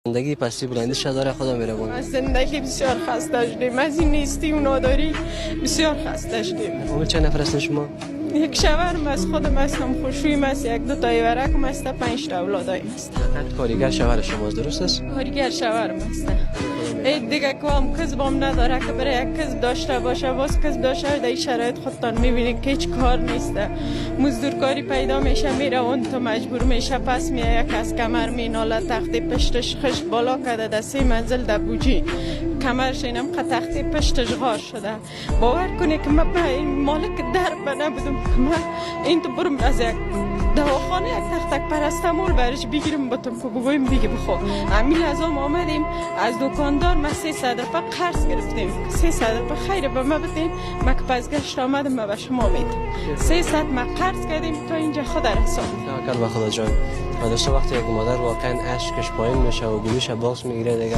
زندگی پستی بلندش داره خدا میره بالا. از زندگی بسیار خسته شدیم، از این نیستی و نداری بسیار خسته شدیم. امید چند نفر هستین شما؟ یک شوهرم از خودم هستم، خوشویم است، یک دو تا ایورکم است، 5 تا اولادایم است. فقط کارگر شوهر شماست درست است؟ کارگر شوهرم است. این دیگه کام کسبم نداره که برای یک کسب داشته باشه، باز کسب داشته در این شرایط خودتان میبینید که هیچ کار نیست. مزدورکاری پیدا میشه میره اون تو مجبور میشه پس میایه یک از کمر میناله تختی پشتش خشت بالا کرده در 3 منزل در بوجی کمرش اینم که تختی پشتش غار شده. باور کنی که من به این مالک در نبودم که من این تو برم از یک دواخانه یک تختک پرستمول برش بگیرم باتم که بگویم دیگه بخو امیل از هم آمدیم از دکاندار ما 300 روپا قرض گرفتیم. 300 روپا خیره به ما بدین، ما که پس آمدم ما به شما میدم. 300 ما قرض کردیم تا اینجا خدا رسان. توکل به خدا جان. و دوستا وقتی یک مادر واقعا اشکش پایین میشه و گلوش باز میگیره دیگه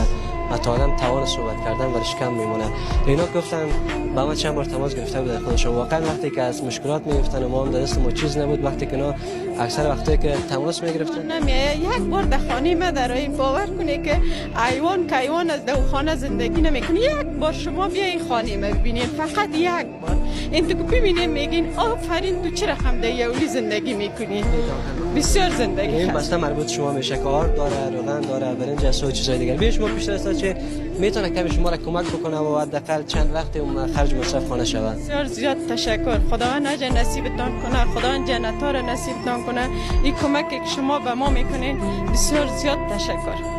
حتی آدم توان صحبت کردن برش کم میمونه. اینا گفتن با ما چند بار تماس گرفته بوده خودشون، واقعا وقتی که از مشکلات میگفتن و ما هم دست ما چیز نبود، وقتی که اینا اکثر وقتی که تماس میگرفتن نمیه یک بار در خانه ما در این باور کنی که ایوان از دواخانه زندگی نمیکنی، یک بار شما بیا این خانه ما ببینین، فقط یک بار این تو ببینین میگین آفرین تو چه رقم در یولی زندگی میکنی. بسیار زندگی این بسته مربوط شما میشه که آرد داره، روغن داره، برنج است و چیزای دیگه. بیا شما پیشتر است که میتونه کمی شما را کمک بکنه و حداقل چند وقت اون خرج مصرف خانه شود. بسیار زیاد تشکر. خداوند اجر نصیبتان کنه، خداوند جنت ها را نصیبتان کنه. این کمک که شما به ما میکنین بسیار زیاد تشکر.